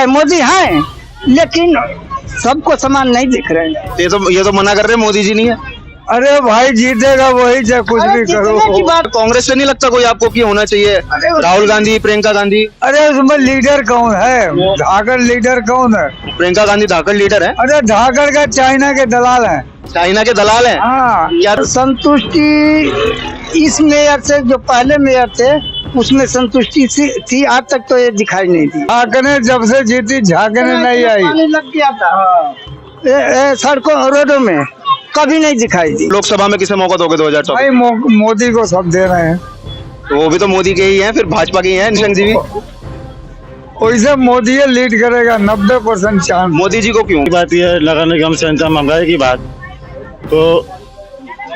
मोदी हैं लेकिन सबको समान नहीं दिख रहे हैं। ये तो मना कर रहे हैं मोदी जी नहीं है। अरे भाई जीतेगा वही, चाहे कुछ भी करो। की बात कांग्रेस से नहीं लगता कोई आपको कि होना चाहिए राहुल गांधी, प्रियंका गांधी? अरे उसमें लीडर कौन है? धाकड़ लीडर कौन है? प्रियंका गांधी धाकड़ लीडर है। अरे धाकड़ का चाइना के दलाल है। चाइना के दलाल हैं। हाँ यार संतुष्टि इस मेयर से जो पहले मेयर थे उसमें संतुष्टि थी, आज तक तो ये दिखाई नहीं दी। झाकने जब से जीती झाकने नहीं आई। पानी लग गया था सड़कों रोडों में, कभी नहीं दिखाई दी। लोकसभा में किसे मौका दोगे 2024? भाई मोदी को सब दे रहे हैं। तो वो भी तो मोदी के ही हैं, फिर भाजपा के ही हैं निशंक जी भी। वैसे मोदी लीड करेगा 90% चांस। मोदी जी को क्यों? बात यह है लगाने कम से महंगाई की बात, तो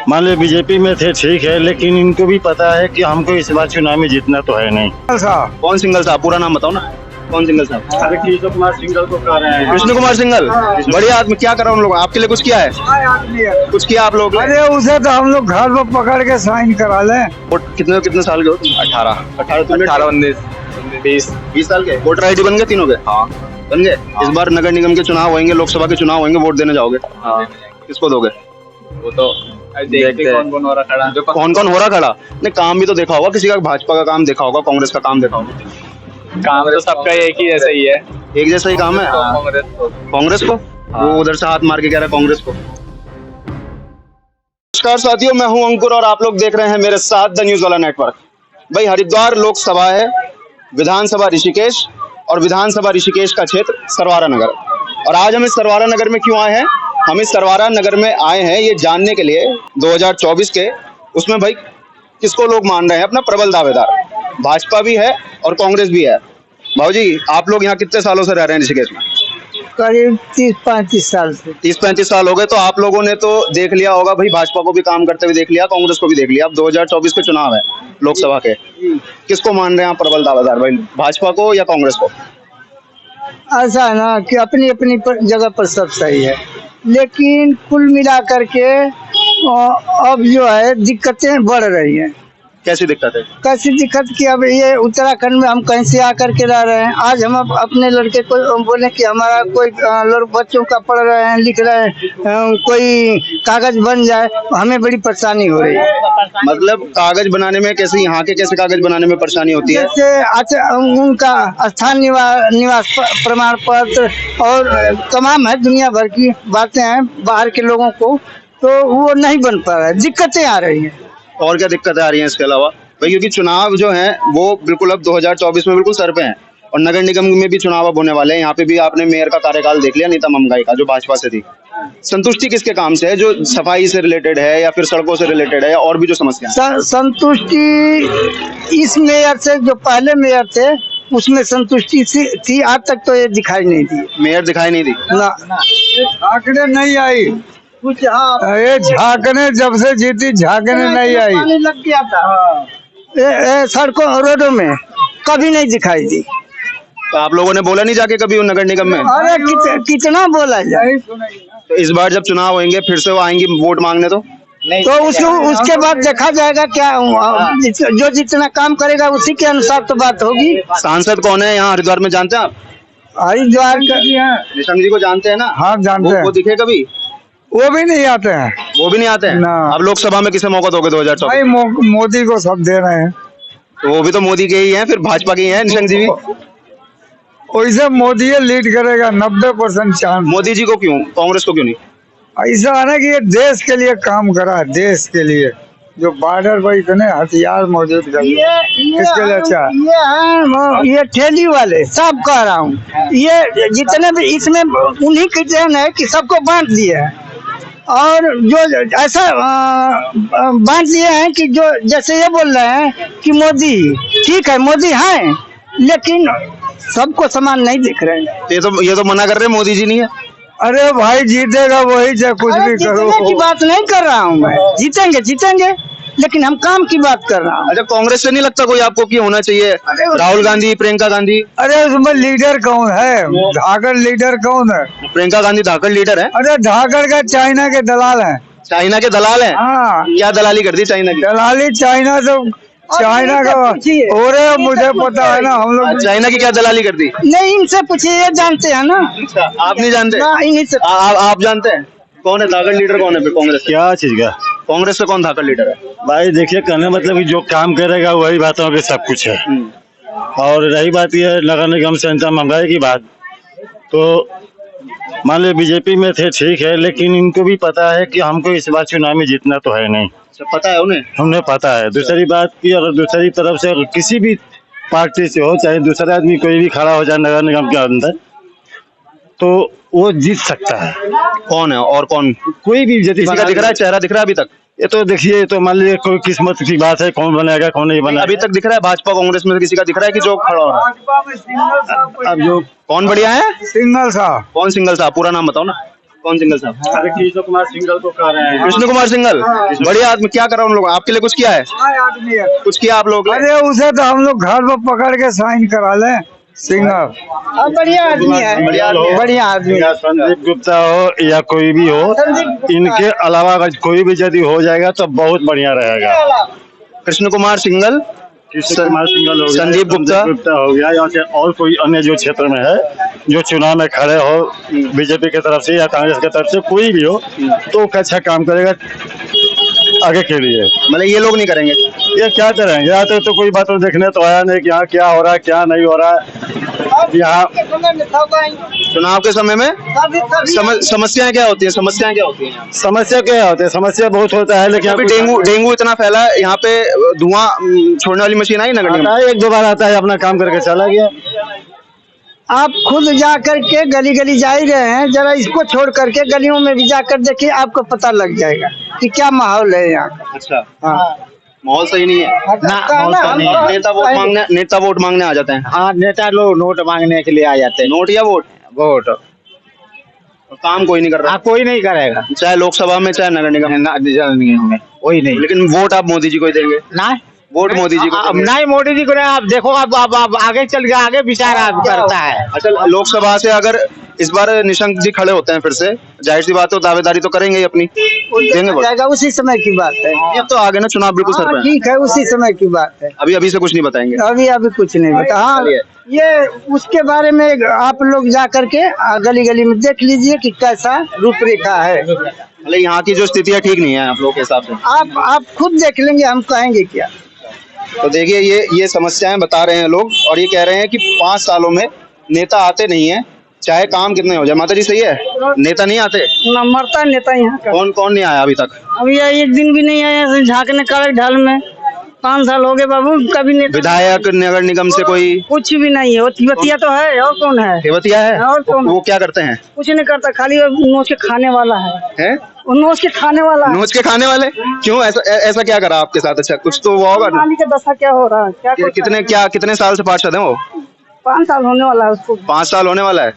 मान लो बीजेपी में थे ठीक है, लेकिन इनको भी पता है कि हमको इस बार चुनाव में जीतना तो है नहीं। कौन सिंगल साहब? पूरा नाम बताओ ना, कौन सिंगल साहब? कृष्ण कुमार सिंगल को कह रहे हैं। कृष्ण कुमार सिंगल बढ़िया आदमी। क्या करा उन लोग आपके लिए? कुछ किया है? कुछ किया आप लोग? अरे उसे तो हम लोग घर में पकड़ के साइन करा लें। कितने साल के हो? 18 19 20 साल के। वोटर ID बन गए तीनों के? हाँ बन गए। इस बार नगर निगम के चुनाव होंगे, लोकसभा के चुनाव होंगे, वोट देने जाओगे? हाँ। किसको दोगे? वो तो देखते हैं कौन हो रहा खड़ा। कौन हो रहा खड़ा? नहीं काम भी तो देखा होगा किसी का, भाजपा का काम देखा होगा, कांग्रेस का काम देखा होगा। काम तो सबका एक ही जैसा ही है। एक जैसा ही काम है। कांग्रेस को वो उधर से हाथ मार के कह रहा है कांग्रेस को। नमस्कार साथियों, मैं हूं अंकुर और आप लोग देख रहे हैं मेरे साथ द न्यूज वाला नेटवर्क। भाई हरिद्वार लोकसभा है, विधानसभा ऋषिकेश, और विधानसभा ऋषिकेश का क्षेत्र सरवारा नगर। और आज हम इस सरवारा नगर में क्यों आए हैं? हम इस सरवारा नगर में आए हैं ये जानने के लिए 2024 के उसमें भाई किसको लोग मान रहे हैं अपना प्रबल दावेदार। भाजपा भी है और कांग्रेस भी है। भाऊजी आप लोग यहाँ कितने सालों से रह रहे हैं ऋषिकेश में? करीब 30-35 साल से। 30-35 साल हो गए। तो आप लोगों ने तो देख लिया होगा भाई, भाजपा को भी काम करते हुए देख लिया, कांग्रेस को भी देख लिया। अब 2024 के चुनाव है लोकसभा के, किसको मान रहे हैं आप प्रबल दावेदार भाई? भाजपा को या कांग्रेस को? ऐसा है ना कि अपनी अपनी जगह पर सब सही है, लेकिन कुल मिला करके अब जो है दिक्कतें बढ़ रही हैं। कैसी दिक्कत है? कैसी दिक्कत कि अब ये उत्तराखंड में हम कहीं से आकर के रह रहे हैं। आज हम अपने लड़के को बोले कि हमारा कोई बच्चों का पढ़ रहे हैं, लिख रहे हैं, कोई कागज बन जाए, हमें बड़ी परेशानी हो रही है। मतलब कागज बनाने में कैसे, यहाँ के कैसे कागज बनाने में परेशानी होती है? जैसे उनका स्थान निवास प्रमाण पत्र और तमाम है, दुनिया भर की बातें हैं बाहर के लोगों को, तो वो नहीं बन पा रहा है, दिक्कतें आ रही हैं। और क्या दिक्कतें आ रही हैं इसके अलावा भाई? क्योंकि चुनाव जो है वो बिल्कुल अब 2024 में बिल्कुल सर पे हैं, और नगर निगम में भी चुनाव अब होने वाले हैं। यहाँ पे भी आपने मेयर का कार्यकाल देख लिया नीता ममगाई का, जो भाजपा से थी। संतुष्टि किसके काम से है? जो सफाई से रिलेटेड है या फिर सड़कों से रिलेटेड है या और भी जो समस्या? संतुष्टि इस मेयर से जो पहले मेयर थे उसमें संतुष्टि थी, आज तक तो ये दिखाई नहीं दी। मेयर दिखाई नहीं दी ना, झाकने नहीं आई कुछ। हाँ ये झाकने जब से जीती झाकने नहीं आई। पानी लग गया था सड़कों रोडों में, कभी नहीं दिखाई दी। तो आप लोगों ने बोला नहीं जाके कभी नगर निगम में? अरे कितना बोला जाए। तो इस बार जब चुनाव होंगे फिर से वो आएंगी वोट मांगने, तो उसके बाद देखा जाएगा क्या, जो जितना काम करेगा उसी के अनुसार तो बात होगी। सांसद कौन है यहाँ हरिद्वार में, जानते हैं आप? हरिद्वार का निशंक जी को जानते हैं ना? हाँ जानते हैं। वो दिखे कभी? वो भी नहीं आते हैं। वो भी नहीं आते हैं ना। अब लोकसभा में किसे मौका दोगे 2024? भाई मोदी को सब दे रहे हैं। तो वो भी तो मोदी के ही हैं, फिर भाजपा के ही हैं निशंक जी भी। वैसे मोदी लीड करेगा 90% चांस। मोदी जी को क्यों, कांग्रेस को क्यों नहीं? ऐसा है ना कि ये देश के लिए काम करा है, देश के लिए। जो बॉर्डर पर इतने हथियार मौजूद कर किसके लिए? अच्छा ये ठेली वाले सब कह रहा हूँ, ये जितने भी इसमें उन्हीं की देन है कि सबको बांट दिए हैं। और जो ऐसा बांट दिए हैं कि जो जैसे ये बोल रहे हैं कि मोदी ठीक है, मोदी हैं लेकिन सबको समान नहीं दिख रहे हैं। ये तो मना कर रहे हैं मोदी जी नहीं है। अरे भाई जीतेगा वही, चाहे कुछ भी करो। की बात नहीं कर रहा हूँ मैं, जीतेंगे लेकिन हम काम की बात कर रहा हूँ। अच्छा कांग्रेस से नहीं लगता कोई आपको कि होना चाहिए राहुल गांधी, प्रियंका गांधी? अरे उसमें लीडर कौन है? धाकड़ लीडर कौन है? प्रियंका गांधी धाकड़ लीडर है। अरे धाकड़ का चाइना के दलाल है। चाइना के दलाल है? हाँ। क्या दलाली कर दी चाइना की? दलाली चाइना से चाइना का और मुझे पता है ना, हम लोग चाइना की क्या दलाली कर दी? नहीं, इनसे पूछिए, ये जानते हैं ना। अच्छा, आप नहीं जानते? इन्हीं से आप जानते हैं कौन है ताकत लीडर? कौन है फिर कांग्रेस? क्या चीज का? कांग्रेस से कौन ताकत लीडर है? भाई देखिए, कहने मतलब कि जो काम करेगा वही बातों पे सब कुछ है। और रही बात यह नगर निगम से इतना महंगाई की बात, तो मान लो बीजेपी में थे ठीक है, लेकिन इनको भी पता है कि हमको इस बार चुनाव में जीतना तो है नहीं। पता है उन्हें? उन्हें पता है। दूसरी बात की, और दूसरी तरफ से अगर किसी भी पार्टी से हो, चाहे दूसरा आदमी कोई भी खड़ा हो जाए नगर निगम के अंदर, तो वो जीत सकता है। कौन है और कौन? कोई भी किसी का दिख रहा है? चेहरा दिख रहा है अभी तक? ये तो देखिए, ये तो मान लीजिए कोई किस्मत की बात है, कौन बनेगा कौन नहीं बनेगा। अभी तक दिख रहा है भाजपा कांग्रेस में से किसी का दिख रहा है कि जो खड़ा हो रहा है? अब जो कौन बढ़िया है? सिंगल साहब। कौन सिंगल साहब? पूरा नाम बताओ ना, कौन सिंगल साहब? अरे कृष्ण कुमार सिंगल को कह रहे हैं। कृष्ण कुमार सिंगल बढ़िया आदमी। क्या करा उन लोगों? आपके लिए कुछ किया है? आदमी है। कुछ किया आप लोग? अरे उसे तो हम लोग घर पर पकड़ के साइन करा ले। सिंगर बढ़िया आदमी है, बढ़िया आदमी। या संदीप गुप्ता हो या कोई भी हो, इनके अलावा अगर कोई भी यदि हो जाएगा तो बहुत बढ़िया रहेगा। कृष्ण कुमार सिंगल, कृष्ण कुमार सिंगल हो गया, संदीप गुप्ता हो गया, या फिर और कोई अन्य जो क्षेत्र में है, जो चुनाव में खड़े हो बीजेपी की तरफ से या कांग्रेस की तरफ से, कोई भी हो, तो अच्छा काम करेगा आगे के लिए। मतलब ये लोग नहीं करेंगे? ये क्या करेंगे? यहाँ तो कोई बात देखने तो आया नहीं कि यहाँ क्या हो रहा है क्या नहीं हो रहा है। यहाँ चुनाव के समय में समस्याएं क्या होती हैं? समस्याएं क्या होती हैं? समस्या क्या होती है? समस्या बहुत होता है, लेकिन अभी डेंगू इतना फैला है यहाँ पे। धुआं छोड़ने वाली मशीन आई नगर निगम? आता है, एक दो बार आता है, अपना काम करके चला गया। आप खुद जा करके गली गली जा ही रहे हैं, जरा इसको छोड़ करके गलियों में भी जाकर देखिए, आपको पता लग जाएगा कि क्या माहौल है यहाँ का। अच्छा, हाँ, माहौल सही नहीं है ना? माहौल सही नहीं है। नेता वोट मांगने आ जाते हैं। हाँ, नेता लोग नोट मांगने के लिए आ जाते हैं। नोट या वोट? वोट काम कोई नहीं कर रहा। कोई नहीं करेगा, चाहे लोकसभा में चाहे नगर निगम में, कोई नहीं। लेकिन वोट आप मोदी जी को ही देंगे? ना, वोट मोदी जी को देंगे? नहीं, मोदी जी को नहीं। आप देखो, आप आगे चल गया, आगे विचार करता है। अच्छा, लोकसभा से अगर इस बार निशंक जी खड़े होते हैं फिर से, जाहिर सी बात है दावेदारी तो करेंगे ही अपनी, देंगे वोट? जाएगा, उसी समय की बात है। अब तो आगे ना चुनाव बिल्कुल सर पे है। ठीक है, उसी समय की बात है। अभी से कुछ नहीं बताएंगे? अभी कुछ नहीं बता। हाँ, ये उसके बारे में आप लोग जा करके गली गली में देख लीजिए कि कैसा रूपरेखा है। मतलब यहाँ की जो स्थिति है ठीक नहीं है आप लोगों के हिसाब से? आप खुद देख लेंगे, हम कहेंगे क्या। तो देखिए, ये समस्याएं बता रहे हैं लोग, और ये कह रहे हैं कि 5 सालों में नेता आते नहीं है, चाहे काम कितने हो जाए। माता जी सही है, नेता नहीं आते? मरता नेता यहाँ का। कौन नहीं आया अभी तक? अभी एक दिन भी नहीं आया झाँकने का ढाल में। 5 साल हो गए बाबू, कभी नेता विधायक नगर निगम से कोई? कुछ भी नहीं है। तिवतिया तो है, और कौन है? तिवतिया है, और कौन? वो क्या करते हैं? कुछ नहीं करता, खाली नोच के खाने वाला है। वो नोच के खाने वाला है। नोच के खाने वाले? क्यों? ऐसा क्या करा आपके साथ? अच्छा, कुछ तो हुआ होगा। पानी का दशा क्या हो रहा है? कितने साल से पार्षद है वो? 5 साल होने वाला है उसको। 5 साल होने वाला है।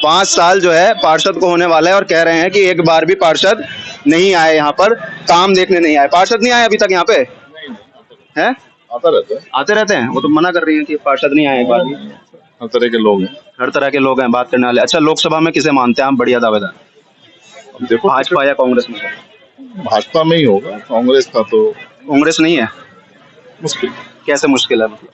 5 साल जो है पार्षद को होने वाला है, और कह रहे हैं कि एक बार भी पार्षद नहीं आए यहाँ पर, काम देखने नहीं आए। पार्षद नहीं आए अभी तक यहाँ पे? हैं? आते रहते हैं। वो तो मना कर रही हैं कि पार्षद नहीं आए एक बार भी। हर तरह के लोग हैं, हर तरह के लोग हैं बात करने वाले। अच्छा, लोकसभा में किसे मानते हैं आप बढ़िया दावेदार? देखो भाजपा या कांग्रेस में? भाजपा में ही होगा, कांग्रेस का तो कांग्रेस नहीं है? मुश्किल। कैसे मुश्किल है? मतलब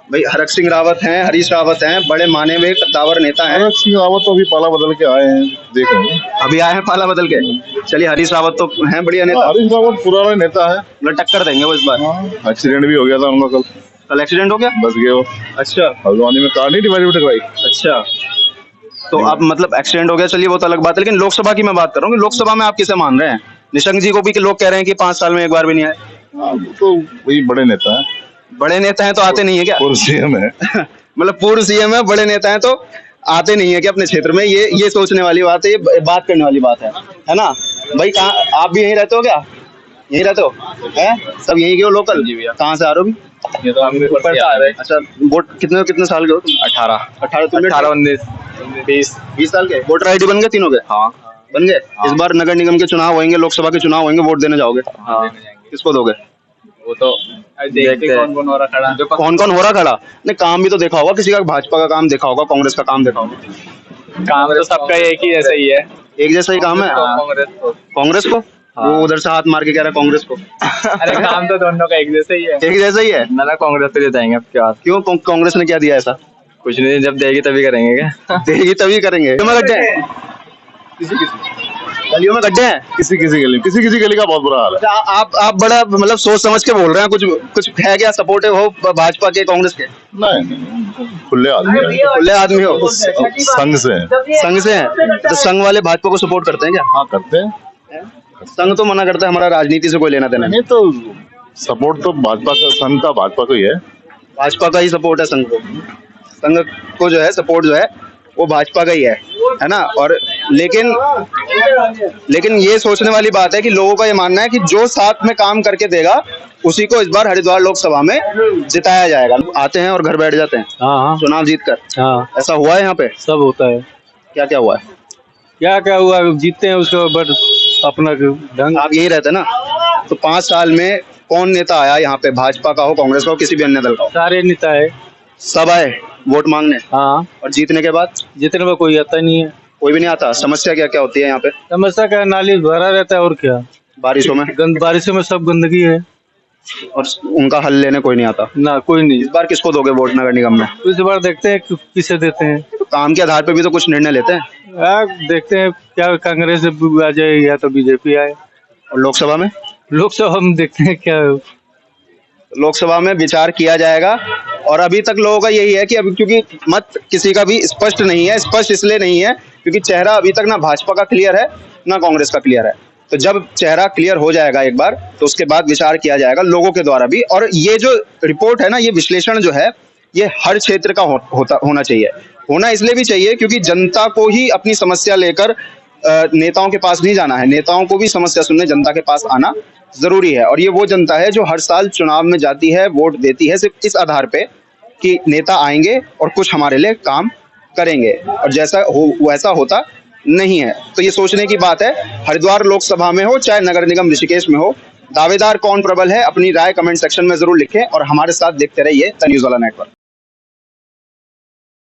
भाई हरक सिंह रावत हैं, हरीश रावत हैं, बड़े माने हुए कद्दावर नेता हैं। हरक सिंह रावत तो अभी पाला बदल के आए हैं, देख रहे हैं। अभी आए हैं पाला बदल के? चलिए, हरीश रावत तो हैं बढ़िया नेता। हरीश रावत पुराना नेता है, मतलब टक्कर देंगे वो इस बार। एक्सीडेंट भी हो गया था उनका कल एक्सीडेंट हो गया? बच गए वो। अच्छा, हल्द्वानी में कार नहीं डिवाइड टकराई। अच्छा, तो अब मतलब एक्सीडेंट हो गया, चलिए वो तो अलग बात है। लेकिन लोकसभा की मैं बात कर रहा हूँ कि लोकसभा में आप किसे मान रहे हैं? निशंक जी को भी लोग कह रहे हैं कि 5 साल में एक बार भी नहीं आए। तो वही बड़े नेता है। बड़े नेता हैं तो आते नहीं है क्या? पूर्व सीएम है। मतलब पूर्व सीएम है, बड़े नेता हैं तो आते नहीं है क्या अपने क्षेत्र में? ये सोचने वाली बात है, ये बात करने वाली बात है ना भाई। कहाँ आप भी यहीं रहते हो क्या? यहीं रहते हो? हैं सब यहीं के हो लोकल? जी भैया। कहाँ से आ रहे हो अभी? ये तो हम ऊपर से आ रहे हैं। अच्छा, वोट कितने साल के हो तुम? 18 19 20 साल के? वोटर आईडी बन गए तीनों के? हाँ बन गए। इस बार नगर निगम के चुनाव होंगे, लोकसभा के चुनाव होंगे, वोट देने जाओगे? हाँ किसको दोगे? वो तो देखते हैं कौन हो रहा खड़ा। कौन हो रहा खड़ा? नहीं, काम भी तो देखा होगा किसी का, भाजपा का काम देखा होगा, कांग्रेस का काम देखा होगा। काम तो सबका एक ही जैसा ही है, एक जैसा ही काम है। कांग्रेस को। कांग्रेस को वो उधर से हाथ मार के कह रहा है कांग्रेस को। अरे काम तो दोनों का एक जैसा ही है। एक जैसा ही है ना ना, कांग्रेस पे जाएंगे अब क्या। क्यों? कांग्रेस ने क्या दिया ऐसा? कुछ नहीं, जब देगी तभी करेंगे क्या। देगी तभी करेंगे। गलियों में गड्ढे हैं, गलियों में गड्ढे हैं। किसी किसी गली का बहुत बुरा हाल है। अच्छा, आप बड़ा मतलब सोच समझ के बोल रहे हैं। कुछ है क्या? सपोर्ट हो भाजपा के, कांग्रेस के? नहीं, खुले आदमी है। खुले आदमी हो? संघ से हैं। संघ से हैं तो संघ वाले भाजपा को सपोर्ट करते हैं क्या? हाँ, करते हैं। संघ तो मना करता है, हमारा राजनीति से कोई लेना देना नहीं। नहीं तो सपोर्ट तो भाजपा का, संघ का भाजपा को ही है। भाजपा का ही सपोर्ट है संघ को। संघ को जो है सपोर्ट जो है वो भाजपा का ही है ना। और लेकिन ये सोचने वाली बात है कि लोगों का ये मानना है कि जो साथ में काम करके देगा उसी को इस बार हरिद्वार लोकसभा में जिताया जाएगा। आते हैं और घर बैठ जाते हैं हाँ चुनाव जीतकर। हाँ, ऐसा हुआ है यहाँ पे? सब होता है। क्या क्या हुआ है? क्या हुआ, जीतते हैं उसको बट अपना ढंग। आप यही रहते ना, तो 5 साल में कौन नेता आया यहाँ पे? भाजपा का हो, कांग्रेस का हो, किसी भी अन्य दल का हो, सारे नेता है। सब आए वोट मांगने। हाँ, और जीतने के बाद जितने में कोई आता नहीं है। कोई भी नहीं आता। समस्या क्या क्या होती है यहाँ पे? समस्या क्या, नाली भरा रहता है और क्या, बारिशों में बारिशों में सब गंदगी है और उनका हल लेने कोई नहीं आता। ना, कोई नहीं। इस बार किसको दोगे वोट नगर निगम में? इस बार देखते हैं किसे देते हैं। तो काम के आधार पे भी तो कुछ निर्णय लेते हैं। देखते हैं क्या कांग्रेस आ जाए या तो बीजेपी आए। और लोकसभा में? लोकसभा हम देखते हैं क्या। लोकसभा में विचार किया जाएगा। और अभी तक लोगों का यही है कि अभी क्योंकि मत किसी का भी स्पष्ट नहीं है। स्पष्ट इसलिए नहीं है क्योंकि चेहरा अभी तक ना भाजपा का क्लियर है ना कांग्रेस का क्लियर है। तो जब चेहरा क्लियर हो जाएगा एक बार तो उसके बाद विचार किया जाएगा लोगों के द्वारा भी। और ये जो रिपोर्ट है ना, ये विश्लेषण जो है ये हर क्षेत्र का होना चाहिए। होना इसलिए भी चाहिए क्योंकि जनता को ही अपनी समस्या लेकर नेताओं के पास नहीं जाना है। नेताओं को भी समस्या सुनने जनता के पास आना जरूरी है। और ये वो जनता है जो हर साल चुनाव में जाती है, वोट देती है सिर्फ इस आधार पे कि नेता आएंगे और कुछ हमारे लिए काम करेंगे। और जैसा हो वैसा होता नहीं है। तो ये सोचने की बात है। हरिद्वार लोकसभा में हो चाहे नगर निगम ऋषिकेश में हो, दावेदार कौन प्रबल है? अपनी राय कमेंट सेक्शन में जरूर लिखें और हमारे साथ देखते रहिए द न्यूज़ वाला नेटवर्क।